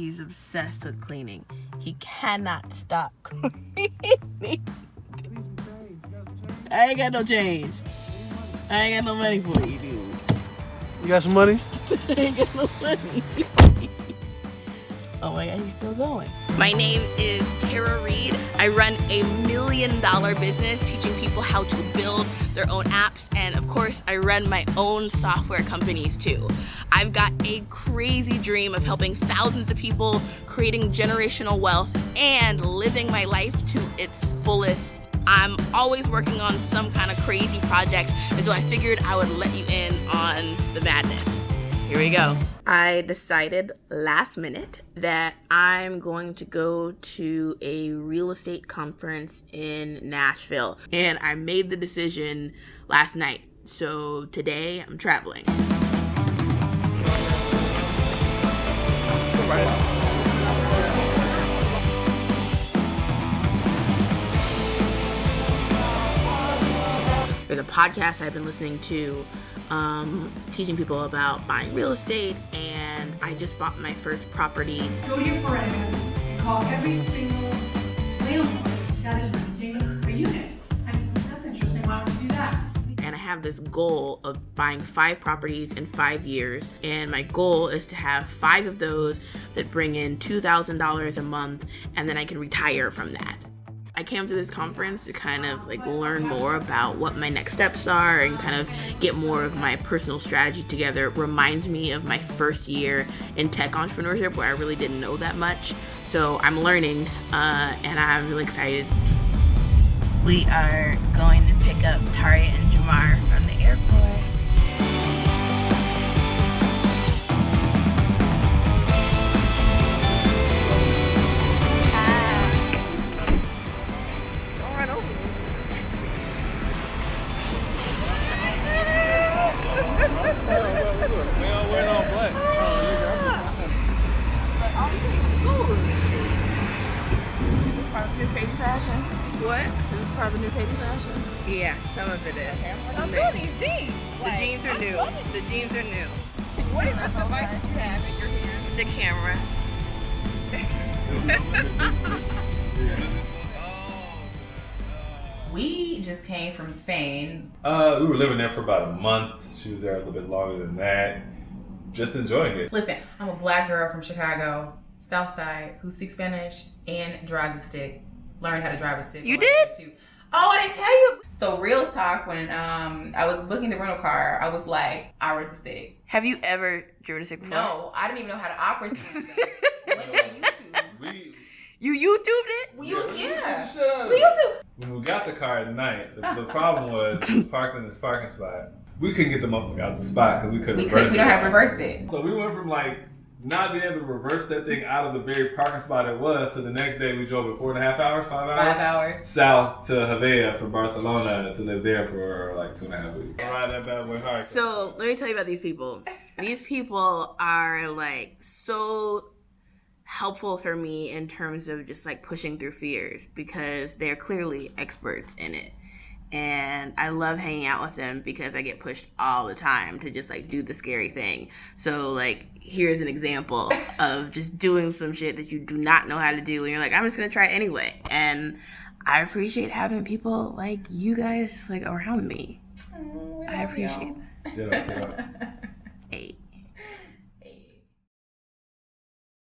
he's obsessed with cleaning. He cannot stop cleaning. I ain't got no change. I ain't got no money for you, dude. You got some money? I ain't got no money. Oh my God, he's still going. My name is Tara Reed. I run a $1 million business teaching people how to build their own apps. And of course, I run my own software companies too. I've got a crazy dream of helping thousands of people, creating generational wealth, and living my life to its fullest. I'm always working on some kind of crazy project, and so I figured I would let you in on the madness. Here we go. I decided last minute that I'm going to go to a real estate conference in Nashville, and I made the decision last night. So today I'm traveling. There's a podcast I've been listening to teaching people about buying real estate, and I just bought my first property. Go to your friends and call every single landlord that is renting a unit. I said, that's interesting, why don't we do that? And I have this goal of buying 5 properties in 5 years, and my goal is to have 5 of those that bring in $2,000 a month, and then I can retire from that. I came to this conference to kind of like learn more about what my next steps are and kind of get more of my personal strategy together. It reminds me of my first year in tech entrepreneurship where I really didn't know that much. So I'm learning and I'm really excited. We are going to pick up Taria and Jamar from the airport. What? Is this part of the new baby fashion? Yeah, some of it is. I'm doing these jeans. The jeans are new. The jeans are new. What is this device that you have in your hand? The camera. We just came from Spain. We were living there for about a month. She was there a little bit longer than that. Just enjoying it. Listen, I'm a black girl from Chicago, South Side, who speaks Spanish and drives a stick. Learned how to drive a stick. You did? Oh, I didn't tell you. So real talk, when I was booking the rental car, I was like, I ride the stick. Have you ever driven a stick before? No, I didn't even know how to operate the stick. Went on YouTube. You YouTubed it? We YouTube. When we got the car at night, the problem was it was parked in this parking spot. We couldn't get the motherfucker out the spot because we couldn't reverse it. We don't have reversed it. So we went from like not being able to reverse that thing out of the very parking spot it was to the next day we drove it 4.5 hours, 5 hours? 5 hours. South to Havana from Barcelona to live there for like 2.5 weeks. Ride that bad boy hard. So let me tell you about these people. These people are like so helpful for me in terms of just like pushing through fears because they're clearly experts in it. And I love hanging out with them because I get pushed all the time to just like do the scary thing. So like, here's an example of just doing some shit that you do not know how to do. And you're like, I'm just going to try it anyway. And I appreciate having people like you guys just like around me. I appreciate that. Yeah. Hey.